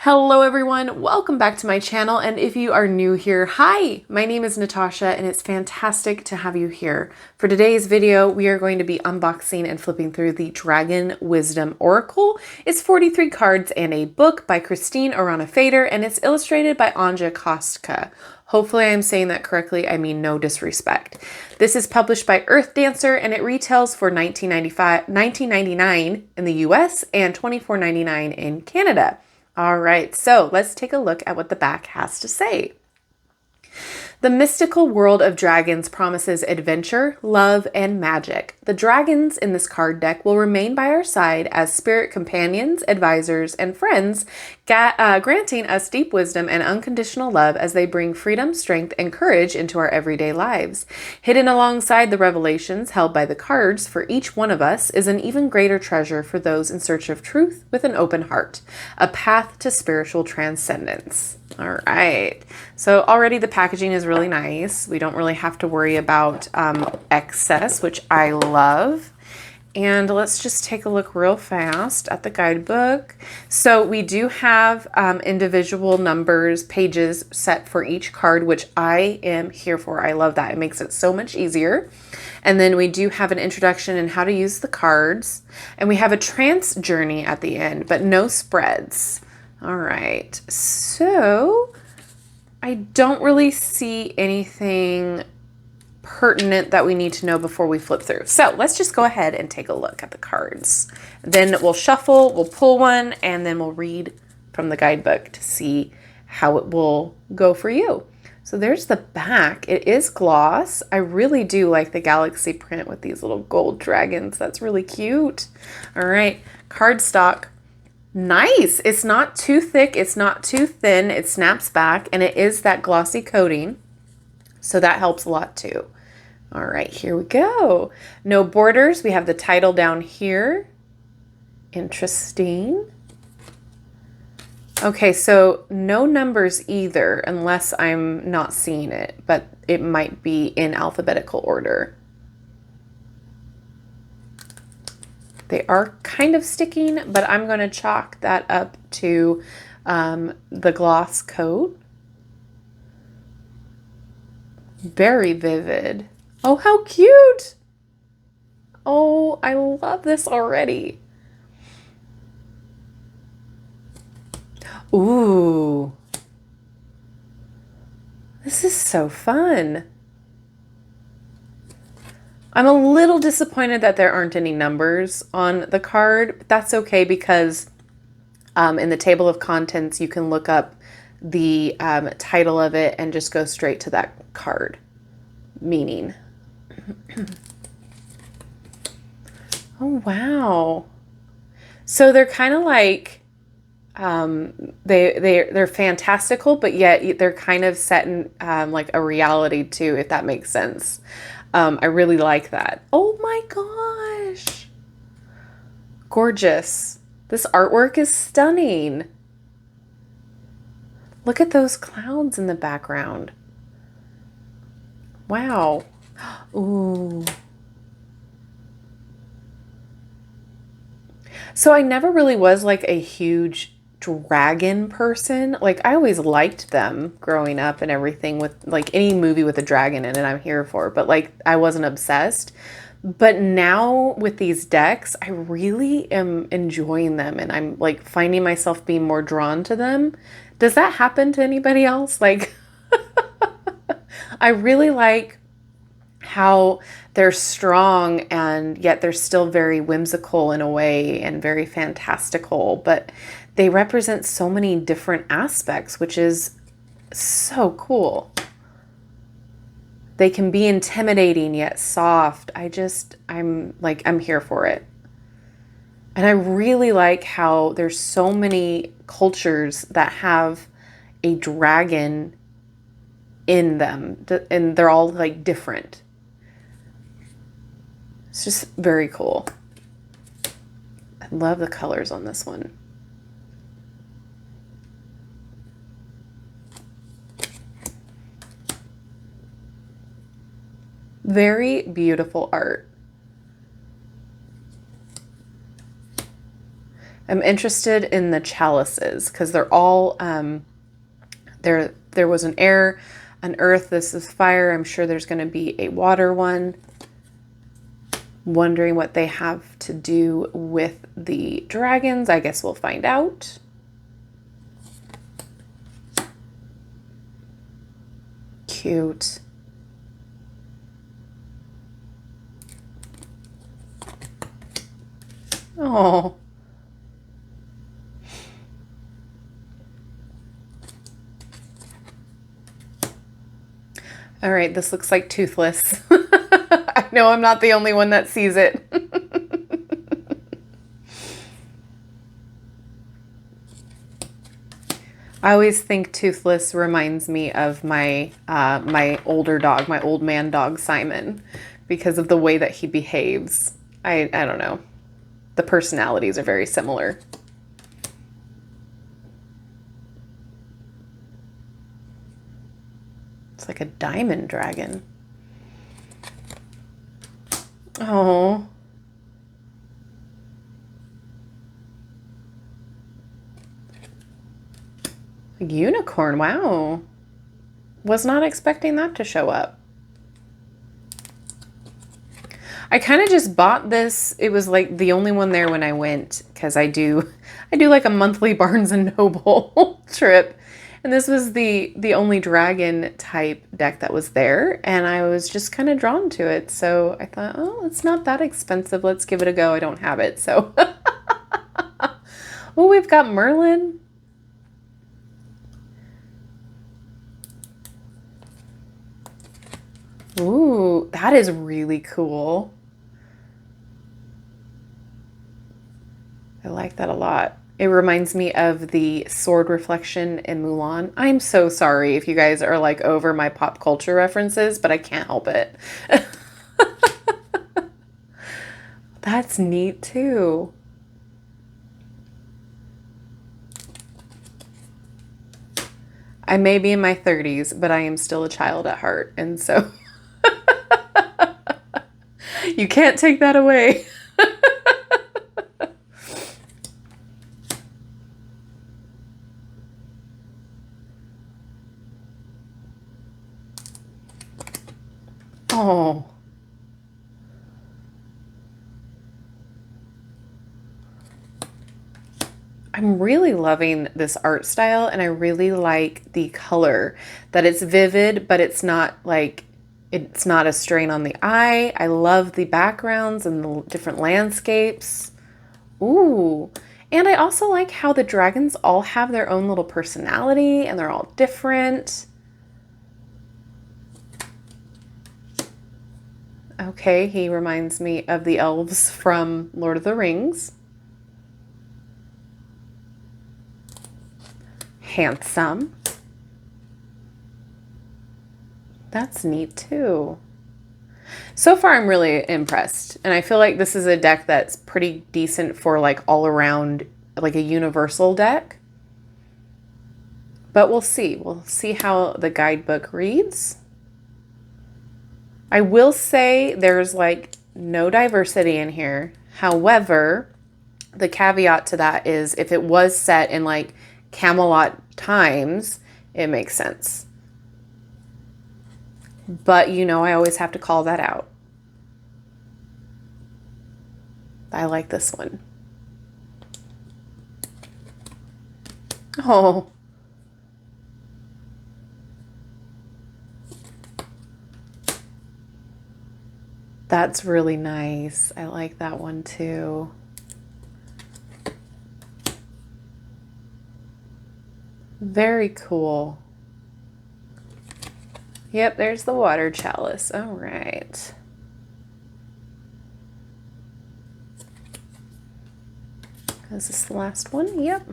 Hello everyone, welcome back to my channel, and if you are new here, hi! My name is Natasha and it's fantastic to have you here. For today's video, we are going to be unboxing and flipping through the Dragin Wisdom Oracle. It's 43 cards and a book by Arana and it's illustrated by Anja Kostka. Hopefully I'm saying that correctly, I mean no disrespect. This is published by Earth Dancer and it retails for $19.99 in the US and $24.99 in Canada. All right, so let's take a look at what the back has to say. The mystical world of dragons promises adventure, love, and magic. The dragons in this card deck will remain by our side as spirit companions, advisors, and friends, granting us deep wisdom and unconditional love as they bring freedom, strength, and courage into our everyday lives. Hidden alongside the revelations held by the cards for each one of us is an even greater treasure for those in search of truth with an open heart, a path to spiritual transcendence. All right, so already the packaging is really nice. We don't really have to worry about excess, which I love. And let's just take a look real fast at the guidebook. So we do have individual numbers, pages set for each card, which I am here for. I love that. It makes it so much easier. And then we do have an introduction and how to use the cards. And we have a trance journey at the end, but no spreads. All right, so I don't really see anything pertinent that we need to know before we flip through. So let's just go ahead and take a look at the cards. Then we'll shuffle, we'll pull one, and then we'll read from the guidebook to see how it will go for you. So there's the back. It is gloss. I really do like the galaxy print with these little gold dragons. That's really cute. All right, cardstock. Nice. It's not too thick. It's not too thin. It snaps back and it is that glossy coating. So that helps a lot too. All right, here we go. No borders. We have the title down here. Interesting. Okay, so no numbers either unless I'm not seeing it, but it might be in alphabetical order. They are kind of sticking, but I'm going to chalk that up to the gloss coat. Very vivid. Oh, how cute. Oh, I love this already. Ooh. This is so fun. I'm a little disappointed that there aren't any numbers on the card, but that's okay because in the table of contents, you can look up the title of it and just go straight to that card meaning. Oh, wow. So they're kind of like, they're fantastical, but yet they're kind of set in like a reality too, if that makes sense. I really like that. Oh my gosh. Gorgeous. This artwork is stunning. Look at those clouds in the background. Wow. Ooh. So I never really was like a huge dragon person. Like I always liked them growing up and everything, with like any movie with a dragon in it I'm here for, but like I wasn't obsessed. But now with these decks, I really am enjoying them and I'm like finding myself being more drawn to them. Does that happen to anybody else? Like I really like how they're strong and yet they're still very whimsical in a way and very fantastical, but they represent so many different aspects, which is so cool. They can be intimidating yet soft. I'm here for it. And I really like how there's so many cultures that have a dragon in them, and they're all like different. It's just very cool. I love the colors on this one. Very beautiful art. I'm interested in the chalices because they're all, there was an air, an earth, this is fire. I'm sure there's going to be a water one. Wondering what they have to do with the dragons. I guess we'll find out. Cute. Oh. All right, this looks like Toothless. I know I'm not the only one that sees it. I always think Toothless reminds me of my my older dog, my old man dog, Simon, because of the way that he behaves. I don't know. The personalities are very similar. It's like a diamond dragon. Oh. A unicorn, wow. Was not expecting that to show up. I kind of just bought this. It was like the only one there when I went because I do like a monthly Barnes and Noble trip. And this was the only dragon type deck that was there, and I was just kind of drawn to it. So I thought, oh, it's not that expensive. Let's give it a go. I don't have it, so. Oh, we've got Merlin. Ooh, that is really cool. I like that a lot. It reminds me of the sword reflection in Mulan. I'm so sorry if you guys are like over my pop culture references, but I can't help it. That's neat too. I may be in my 30s, but I am still a child at heart. And so you can't take that away. Oh. I'm really loving this art style, and I really like the color, that it's vivid, but it's not like, it's not a strain on the eye. I love the backgrounds and the different landscapes. Ooh. And I also like how the dragons all have their own little personality and they're all different. Okay, he reminds me of the elves from Lord of the Rings. Handsome. That's neat too. So far, I'm really impressed. And I feel like this is a deck that's pretty decent for like all around, like a universal deck. But we'll see. We'll see how the guidebook reads. I will say there's like no diversity in here. However, the caveat to that is if it was set in like Camelot times, it makes sense. But you know, I always have to call that out. I like this one. Oh. That's really nice. I like that one too. Very cool. Yep, there's the water chalice. All right. Is this the last one? Yep.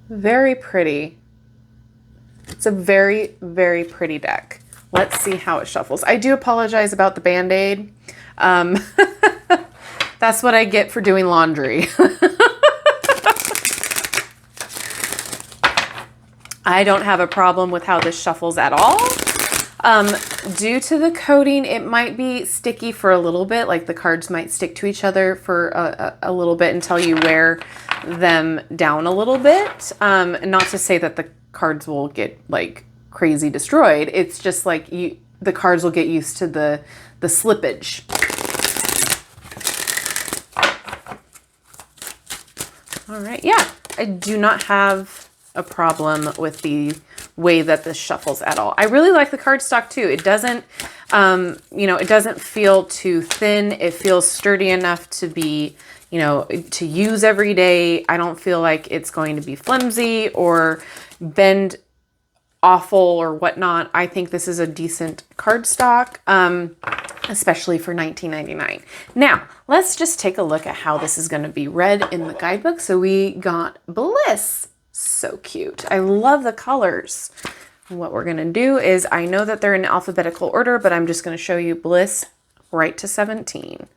Very pretty. It's a very, very pretty deck. Let's see how it shuffles. I do apologize about the Band-Aid. That's what I get for doing laundry. I don't have a problem with how this shuffles at all. Due to the coating, it might be sticky for a little bit, like the cards might stick to each other for a little bit until you wear them down a little bit. Not to say that the cards will get like crazy destroyed. It's just like the cards will get used to the slippage. All right, yeah, I do not have a problem with the way that this shuffles at all. I really like the cardstock too. It doesn't, you know, it doesn't feel too thin. It feels sturdy enough to be, you know, to use every day. I don't feel like it's going to be flimsy or bend awful or whatnot. I think this is a decent cardstock, especially for $19.99. Now, let's just take a look at how this is going to be read in the guidebook. So we got Bliss. So cute. I love the colors. What we're going to do is, I know that they're in alphabetical order, but I'm just going to show you Bliss right to 17.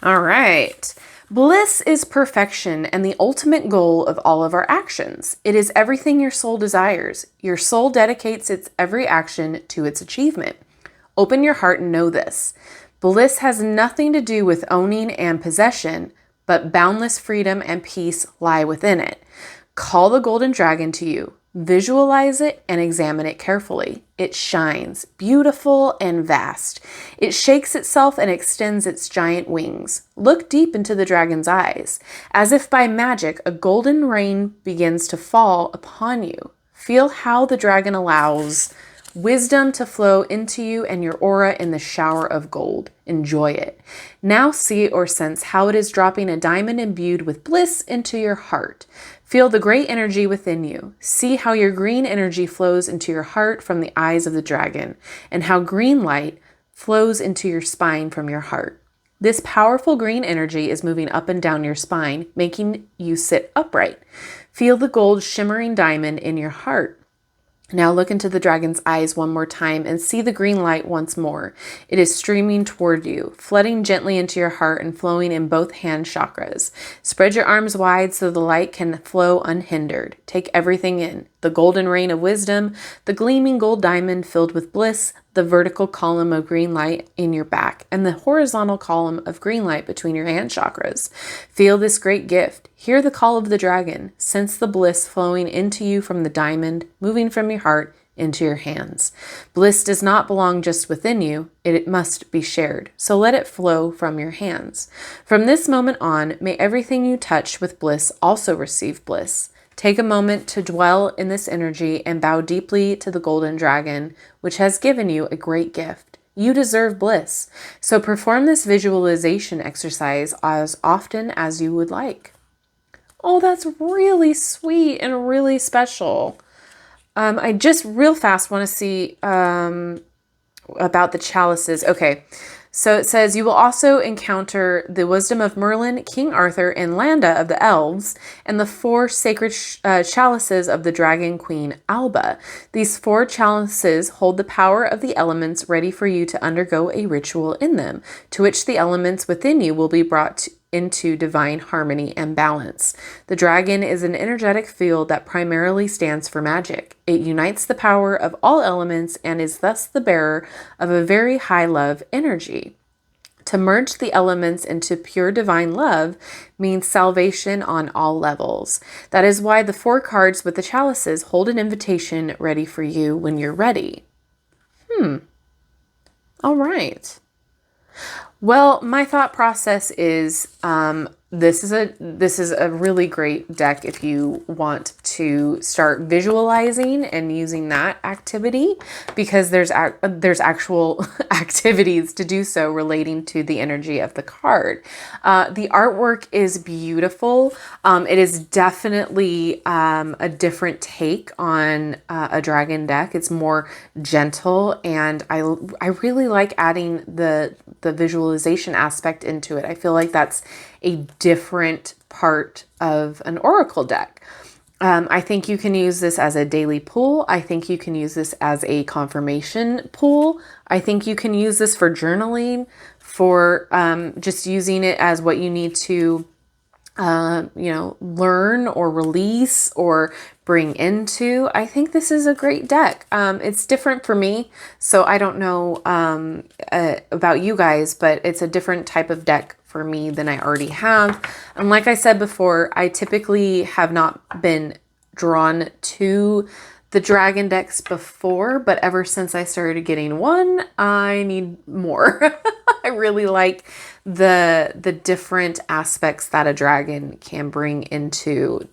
All right. Bliss is perfection and the ultimate goal of all of our actions. It is everything your soul desires. Your soul dedicates its every action to its achievement. Open your heart and know this. Bliss has nothing to do with owning and possession, but boundless freedom and peace lie within it. Call the golden dragon to you. Visualize it and examine it carefully. It shines, beautiful and vast. It shakes itself and extends its giant wings. Look deep into the dragon's eyes. As if by magic, a golden rain begins to fall upon you. Feel how the dragon allows wisdom to flow into you and your aura in the shower of gold. Enjoy it. Now see or sense how it is dropping a diamond imbued with bliss into your heart. Feel the great energy within you. See how your green energy flows into your heart from the eyes of the dragon, and how green light flows into your spine from your heart. This powerful green energy is moving up and down your spine, making you sit upright. Feel the gold shimmering diamond in your heart. Now look into the dragon's eyes one more time and see the green light once more. It is streaming toward you, flooding gently into your heart and flowing in both hand chakras. Spread your arms wide so the light can flow unhindered. Take everything in. The golden rain of wisdom, the gleaming gold diamond filled with bliss, the vertical column of green light in your back, and the horizontal column of green light between your hand chakras. Feel this great gift. Hear the call of the dragon. Sense the bliss flowing into you from the diamond, moving from your heart into your hands. Bliss does not belong just within you. It must be shared. So let it flow from your hands. From this moment on, may everything you touch with bliss also receive bliss. Take a moment to dwell in this energy and bow deeply to the golden dragon, which has given you a great gift. You deserve bliss. So perform this visualization exercise as often as you would like. Oh, that's really sweet and really special. I just real fast want to see about the chalices. Okay. So it says, you will also encounter the wisdom of Merlin, King Arthur, and Landa of the elves, and the 4 sacred chalices of the dragon queen Alba. These 4 chalices hold the power of the elements ready for you to undergo a ritual in them, to which the elements within you will be brought into divine harmony and balance. The dragon is an energetic field that primarily stands for magic. It unites the power of all elements and is thus the bearer of a very high love energy. To merge the elements into pure divine love means salvation on all levels. That is why the 4 cards with the chalices hold an invitation ready for you when you're ready. All right. Well, my thought process is this is a really great deck if you want to start visualizing and using that activity, because there's actual activities to do so relating to the energy of the card. The artwork is beautiful. It is definitely a different take on a dragon deck. It's more gentle, and I really like adding the visualization aspect into it. I feel like that's a different part of an oracle deck. I think you can use this as a daily pull. I think you can use this as a confirmation pull. I think you can use this for journaling, for just using it as what you need to learn or release or bring into. I think this is a great deck. It's different for me, so I don't know about you guys, but it's a different type of deck for for me than I already have. And like I said before, I typically have not been drawn to the Dragin decks before, but ever since I started getting one, I need more. I really like the different aspects that a dragon can bring into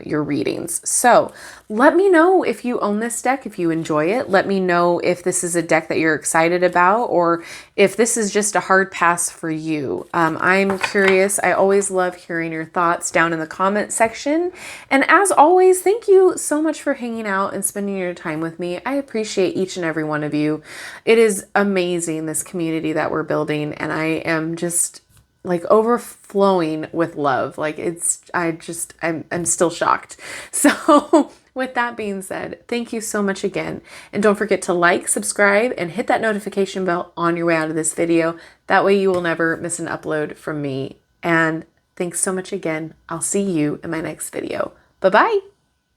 your readings. So let me know if you own this deck, if you enjoy it. Let me know if this is a deck that you're excited about, or if this is just a hard pass for you. I'm curious. I always love hearing your thoughts down in the comment section. And as always, thank you so much for hanging out and spending your time with me. I appreciate each and every one of you. It is amazing, this community that we're building, and I am just like overflowing with love. Like I'm still shocked. So with that being said, thank you so much again. And don't forget to like, subscribe, and hit that notification bell on your way out of this video. That way you will never miss an upload from me. And thanks so much again. I'll see you in my next video. Bye-bye.